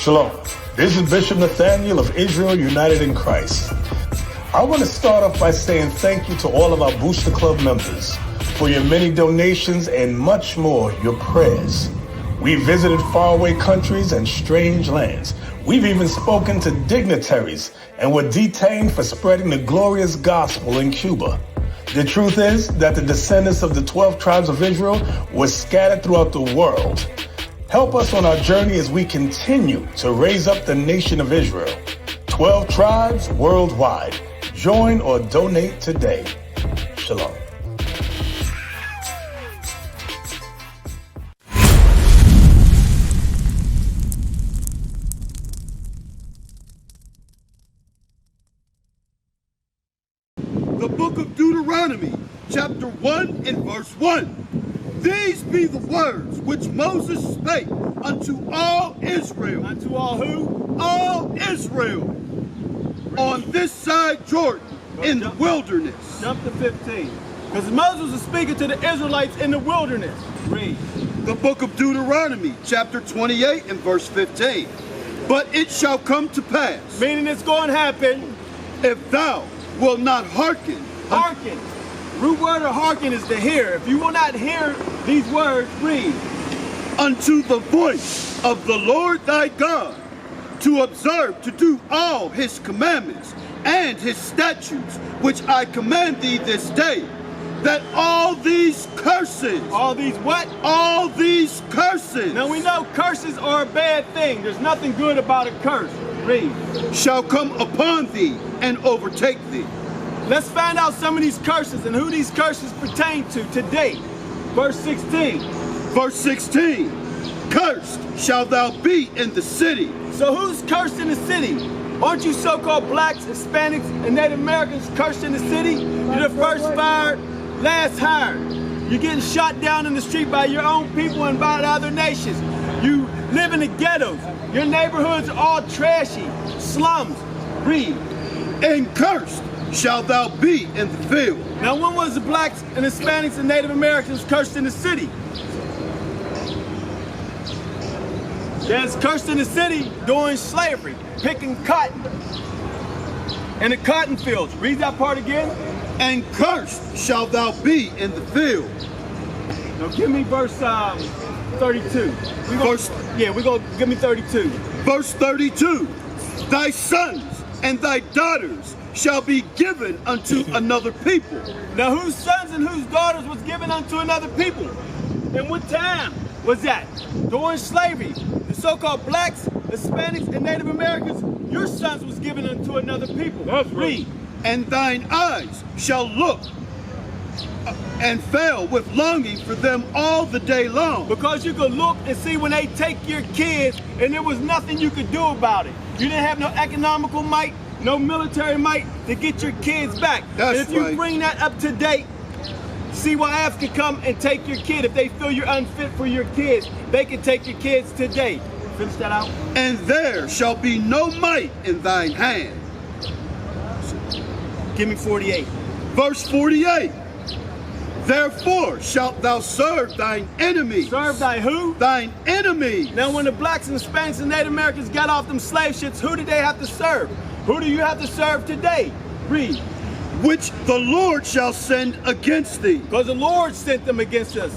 Shalom. This is Bishop Nathaniel of Israel United in Christ. I want to start off by saying thank you to all of our Booster Club members for your many donations and much more, your prayers. We visited faraway countries and strange lands. We've even spoken to dignitaries and were detained for spreading the glorious gospel in Cuba. The truth is that the descendants of the 12 tribes of Israel were scattered throughout the world. Help us on our journey as we continue to raise up the nation of Israel. 12 tribes worldwide. Join or donate today. Shalom. The book of Deuteronomy, chapter 1 and verse 1. These be the words which Moses spake unto all Israel. Unto all who? All Israel. On this side Jordan, in the wilderness. Jump to 15. Because Moses was speaking to the Israelites in the wilderness. Read. The book of Deuteronomy, chapter 28 and verse 15. But it shall come to pass. Meaning it's going to happen. If thou wilt not hearken. Hearken. Root word of hearken is to hear. If you will not hear these words, read. Unto the voice of the Lord thy God, to observe to do all his commandments and his statutes, which I command thee this day, that all these curses. All these what? All these curses. Now we know curses are a bad thing. There's nothing good about a curse. Read. Shall come upon thee and overtake thee. Let's find out some of these curses and who these curses pertain to today. Verse 16. Verse 16. Cursed shalt thou be in the city. So who's cursed in the city? Aren't you so-called blacks, Hispanics, and Native Americans cursed in the city? You're the first fired, last hired. You're getting shot down in the street by your own people and by other nations. You live in the ghettos. Your neighborhoods are all trashy, slums. Read. And cursed shalt thou be in the field. Now when was the blacks and Hispanics and Native Americans cursed in the city? There's cursed in the city during slavery, picking cotton in the cotton fields. Read that part again. And cursed shalt thou be in the field. Now give me verse 32. Give me 32. Verse 32. Thy sons and thy daughters shall be given unto another people. Now whose sons and whose daughters was given unto another people? And what time was that? During slavery. The so-called blacks, Hispanics, and Native Americans, your sons was given unto another people. That's right. And thine eyes shall look and fail with longing for them all the day long. Because you could look and see when they take your kids and there was nothing you could do about it. You didn't have no economical might, no military might to get your kids back. That's and if you right. bring that up to date, CYF can come and take your kid. If they feel you're unfit for your kids, they can take your kids today. Finish that out. And there shall be no might in thine hand. Give me 48. Verse 48. Therefore shalt thou serve thine enemies. Serve thy who? Thine enemies. Now when the blacks and Hispanics and Native Americans got off them slave ships, who did they have to serve? Who do you have to serve today? Read. Which the Lord shall send against thee. Because the Lord sent them against us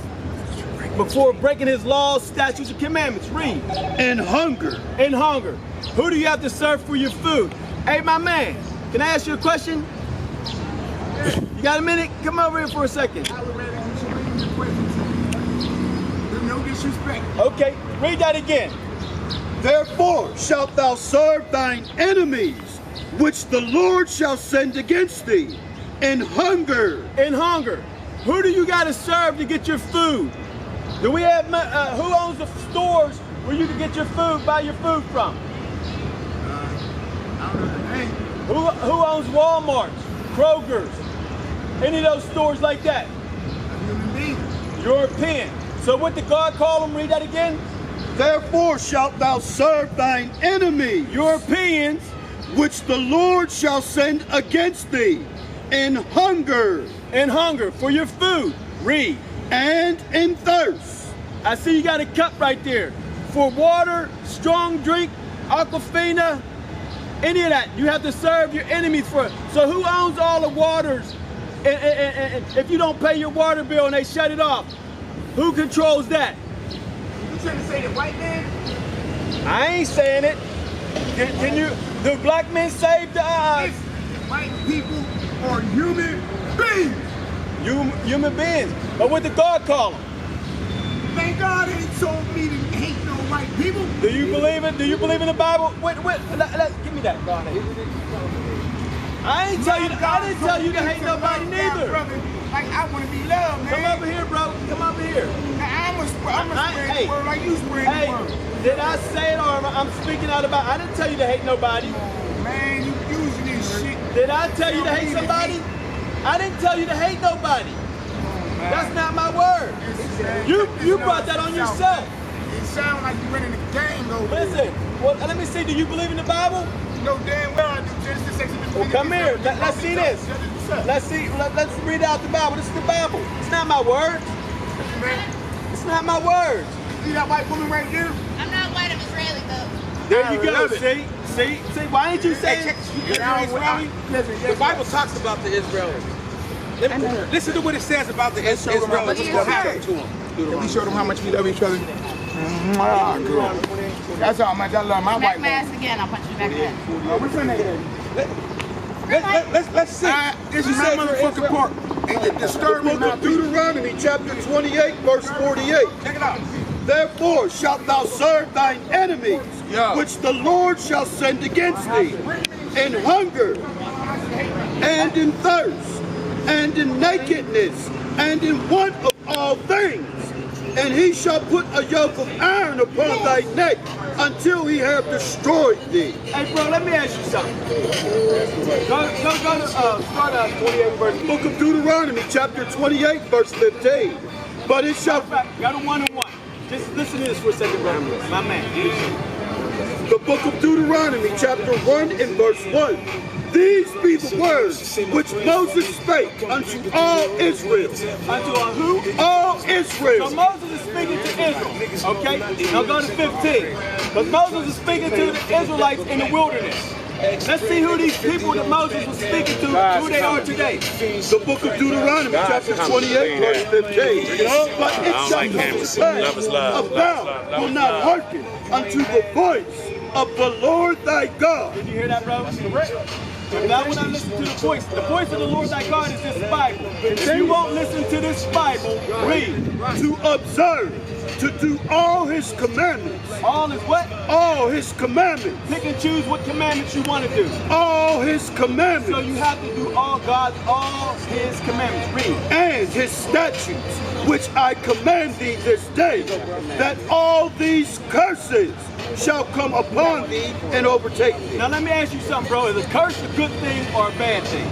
before breaking his laws, statutes, and commandments. Read. And hunger. And hunger. Who do you have to serve for your food? Hey, my man, can I ask you a question? You got a minute? Come over here for a second. No disrespect. Okay, read that again. Therefore shalt thou serve thine enemies, which the Lord shall send against thee, in hunger. In hunger. Who do you got to serve to get your food? Do we have, who owns the stores where you can get your food, buy your food from? I don't know the name. Who owns Walmart's, Kroger's, any of those stores like that? A human being. European. So what did God call them? Read that again. Therefore shalt thou serve thine enemy, Europeans. which the Lord shall send against thee, in hunger And hunger for your food. Read. and in thirst. I see you got a cup right there. For water, strong drink, Aquafina, any of that. You have to serve your enemies for it. So who owns all the waters? And if you don't pay your water bill and they shut it off, who controls that? You trying to say the white man? I ain't saying it. Can you, do black men save the Listen, white people are human beings. human beings? But what did God call them? Thank God ain't told me to hate no white people. Do you believe it? Do you believe in the Bible? Wait, give me that. God. I didn't tell you to hate nobody neither. Brother, like I want to be loved, man. Come over here, bro. Come over here. Now, I'm a spread the word like you spread the word. Did I say it or I'm speaking out about? I didn't tell you to hate nobody. Man, you using this shit. Did I tell you to hate somebody? I didn't tell you to hate nobody. That's not my word. You brought that on yourself. It sounds like you winning the game over Listen, well, let me see. Do you believe in the Bible? No damn well I do. Genesis 6. Well, come here. Let's see this. Let's see. Let's read out the Bible. This is the Bible. It's not my words. It's not my words. See that white woman right there? I'm not white, I'm Israeli though. There you I go. love it. See. Why ain't you saying Israeli? The Bible talks about the Israelis. Listen to what it says about the Israelis. What's going to happen to them. We showed them how much we love each other. That's how much I love my Back white my ass woman. again, I'll punch you back in. Which one Let's see. This is my motherfucking part. And it disturbed me Book not of Deuteronomy, chapter 28, verse 48. Check it out. Therefore shalt thou serve thine enemies, Yeah. which the Lord shall send against thee, in hunger, and in thirst, and in nakedness, and in want of all things. And he shall put a yoke of iron upon thy neck, until he have destroyed thee. Hey, bro, let me ask you something. Go to start out 28 verse. Book of Deuteronomy, chapter 28, verse 15. But it shall, Got a one-on-one. Just listen to this for a second, bro. My man. the book of Deuteronomy, chapter 1 and verse 1. These be the words which Moses spake unto all Israel. Unto who? All So Israel. Moses is speaking to Israel. Okay? Now go to 15. But Moses is speaking to the Israelites in the wilderness. Let's see who these people that Moses was speaking to, who they are today. The book of Deuteronomy, chapter 28, verse 15. But it shall come to pass, if thou wilt not hearken unto the voice of the Lord thy God. Did you hear that, bro? If thou will not listen to the voice of the Lord thy God is this Bible. If you won't listen to this Bible, read. To observe, to do all his commandments. All is what? All his commandments. Pick and choose what commandments you want to do. All his So commandments. you have to do all his commandments. Read. And his statutes, which I command thee this day, that all these curses shall come upon thee and overtake thee. Now let me ask you something, bro. Is a curse a good thing or a bad thing?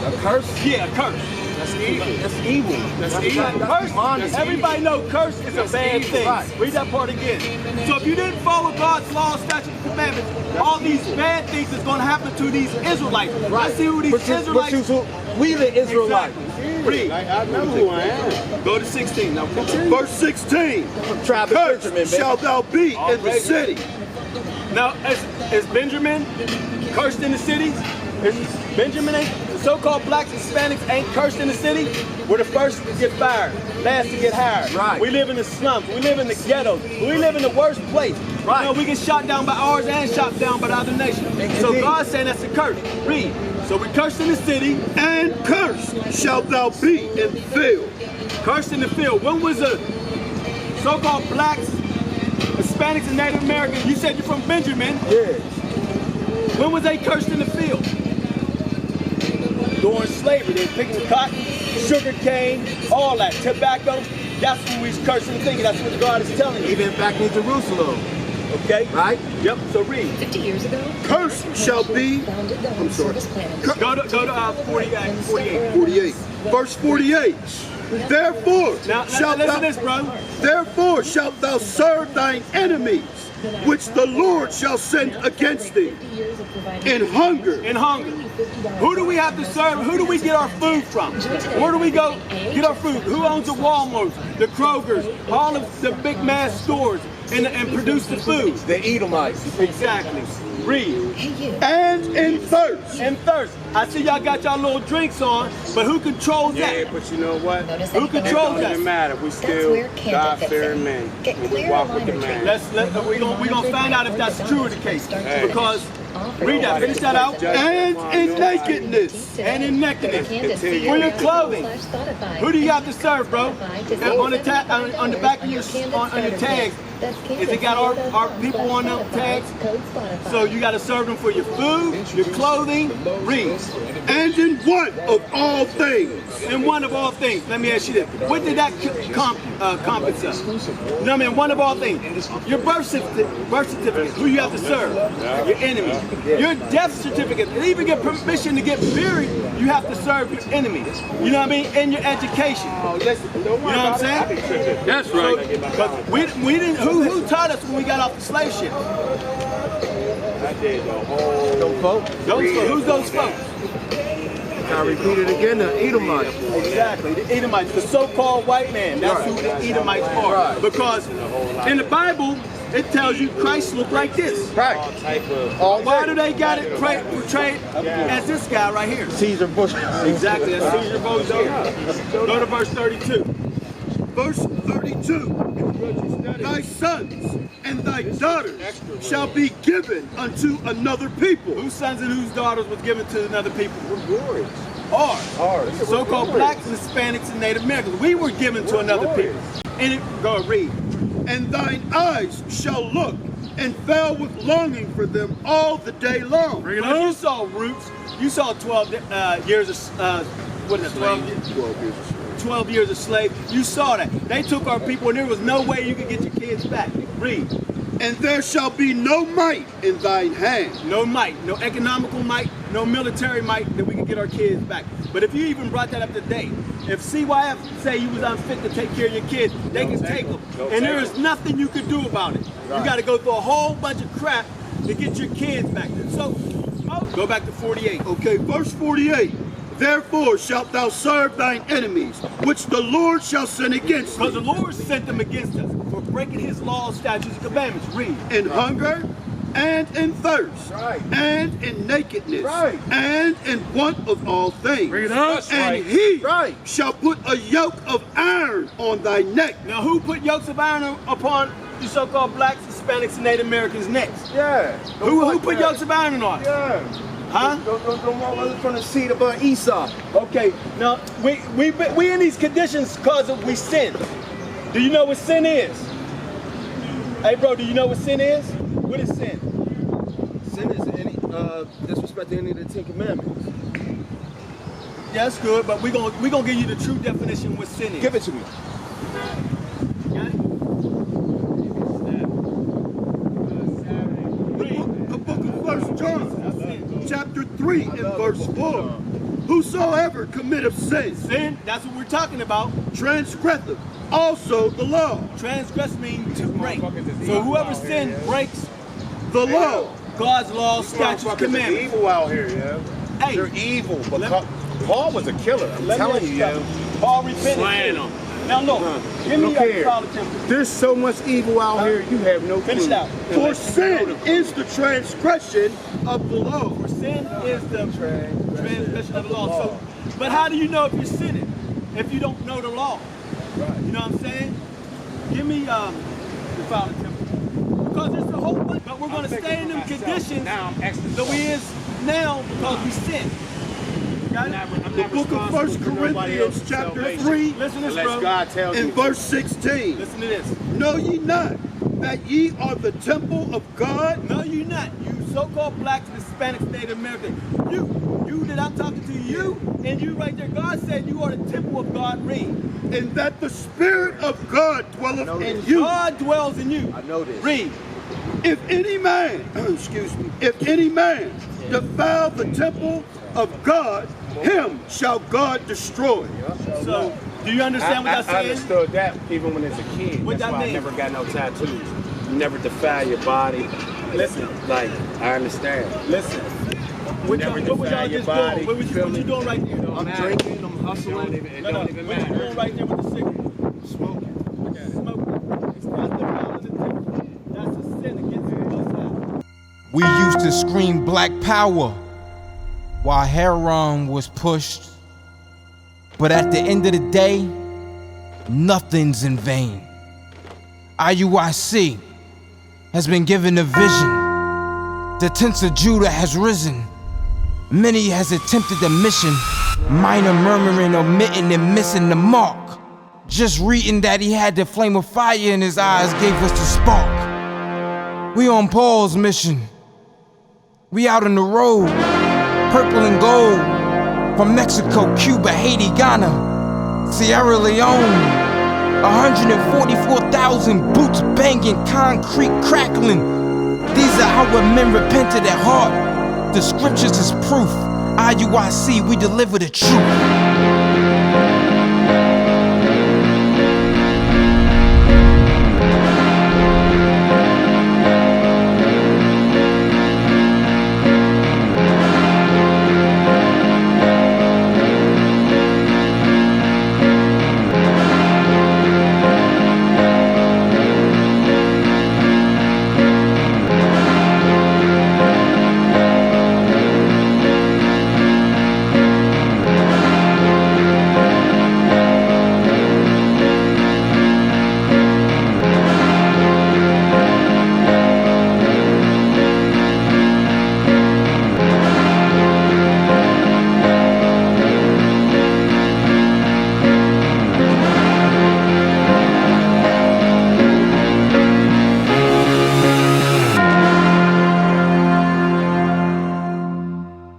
A curse? Yeah, a curse. That's evil. That's evil. That's evil. Curse, everybody know curse is a bad thing. Right. Read that part again. So if you didn't follow God's law, statutes, and commandments, all these bad things is going to happen to these Israelites. Let's see who these Israelites are. We the Israelites. Read. I know who I am. Go to 16. Now continue. Verse 16. Tribe of Cursed Benjamin, baby. shall thou be in the city. Now, is Benjamin cursed in the cities? Is Benjamin the so-called blacks, Hispanics ain't cursed in the city? We're the first to get fired, last to get hired. Right. We live in the slums. We live in the ghettos. We live in the worst place. Right. You know, we get shot down by ours and shot down by the other nation. So Indeed. God's saying that's a curse. Read. So we're cursed in the city. And cursed shalt thou be in the field. Cursed in the field. When was the so-called blacks, Hispanics, and Native Americans? You said you're from Benjamin. Yeah. When was they cursed in the field? During slavery. They were picking cotton, sugar cane, all that, tobacco. That's when we cursing and thinking. That's what God is telling you. Even back in Jerusalem, Okay? right? Yep, so read. 50 years ago, Cursed shall be, I'm sorry. Go to 48. 48. Verse 48. Therefore Now, shalt listen thou, to this, bro. therefore shalt thou serve thine enemies, which the Lord shall send against thee, in hunger. In hunger. Who do we have to serve? Who do we get our food from? Where do we go get our food? Who owns the Walmarts, the Krogers, all of the big mass stores and produce the food? The Edomites. Exactly. Read. And in thirst. And thirst. I see y'all got y'all little drinks on, but who controls Yeah, that? but you know what? Who It controls don't that? even matter. We still God-fearing men. And we walk with the man. We gonna find out if that's true of the case. Because read that, finish that out. And in nakedness. And in nakedness. For your clothing. Who do you have to serve, bro? And on the back of your on your tags, is it got our people on them tags? So you got to serve them for your food, your clothing. Read. And in one of all things. And one of all things, let me ask you this. What did that compensate? No, man, one of all things. Your birth certificate, who you have to serve? Your enemy. Your death certificate, and even get permission to get buried, you have to serve your enemies. You know what I mean? And your education. You know what I'm saying? That's right. But we didn't, who taught us when we got off the slave ship? I did the whole. Those folks. Those folks. Who's those folks? I repeat it again, the Edomites. Exactly, the Edomites, the so-called white man. That's who the Edomites are. Right. Because in the Bible, it tells you Christ looked like this. Right. Why do they got it portrayed as this guy right here? Caesar Bush. Exactly, that's Caesar Bush here. Go to verse 32. Verse 32. Thy sons and thy daughters shall be given unto another people. Whose sons and whose daughters was given to another people? Glorious. Ours. So-called blacks, Hispanics, and Native Americans. We were given to another people. And it, go read. And thine eyes shall look and fell with longing for them all the day long. Because you saw roots. You saw 12 years of, what is it, 12 years? 12 years a slave. You saw that. They took our people and there was no way you could get your kids back. Read. And there shall be no might in thine hand. No might, no economical might, no military might that we can get our kids back. But if you even brought that up today, if CYF say you was unfit to take care of your kids, they can take them. And there is nothing you can do about it. You got to go through a whole bunch of crap to get your kids back. So, go back to 48. Okay, verse 48. Therefore shalt thou serve thine enemies, which the Lord shall send against Because thee. the Lord sent them against us for breaking his laws, statutes, and commandments. Read. In hunger, and in thirst, Right. and in nakedness, Right. and in want of all things. That's And right. he Right. shall put a yoke of iron on thy neck. Now, who put yokes of iron upon the so-called blacks, Hispanics, and Native Americans' necks? Yeah. Who put yokes of iron on? Yeah. Huh? Don't walk from the seed of Esau. Okay, now we in these conditions because we sin. Do you know what sin is? Hey, bro, do you know what sin is? What is sin? Sin is any disrespect to any of the 10 Commandments. Yeah, that's good, but we gonna give you the true definition of what sin is. Give it to me. Okay? The book of 1 John, chapter 3 and verse 4. Whosoever committeth sin, Sin, that's what we're talking about. transgresseth also the law. Transgress means to break. So whoever sin breaks The law. God's laws, statutes, Motherfuckers is commandments. evil out here, yeah. Hey, They're evil. But Let- Paul was a killer. I'm let me telling ask you, you yeah. something. Paul repented. Slaying them. Now look, give me Look your here. Father temple. There's so much evil out here, you have no Finish clue. it out. For sin is the transgression of the law. For sin is the transgression of the law. So, but how do you know if you're sinning if you don't know the law? You know what I'm saying? Give me the Father temple. Because there's a whole bunch, but we're going to stay in them conditions that we is now because we sin. Got it? The book of 1 Corinthians chapter 3 Listen to this, Unless bro. God tells and you. verse 16. Listen to this. Know ye not that ye are the temple of God? No, you not. You so-called blacks, Hispanics, Native Americans. You that I'm talking to you, and you right there. God said you are the temple of God. Read. And that the Spirit of God dwelleth in you. God dwells in you. I know this. Read. If any man, excuse me, if any man defile the temple of God, him shall God destroy. So, do you understand what I I'm saying? understood that even when I was a kid. What That's that why mean? I never got no tattoos. You never defile your body. Listen. Like, I understand. Listen. What Never were y'all defile your just body. doing? What you doing right there? I'm drinking, I'm hustling. It don't even What you matter. doing right there with the cigarette? Smoking. Smoking. It's not defiling the temple. That's a sin against the Most High. We used to scream black power while heroin was pushed. But at the end of the day, nothing's in vain. IUIC has been given a vision. The tents of Judah has risen. Many has attempted the mission. Minor murmuring, omitting, and missing the mark. Just reading that he had the flame of fire in his eyes gave us the spark. We on Paul's mission. We out on the road, purple and gold. From Mexico, Cuba, Haiti, Ghana, Sierra Leone. 144,000 boots banging, concrete crackling. These are how men repented at heart. The scriptures is proof. IUIC, we deliver the truth.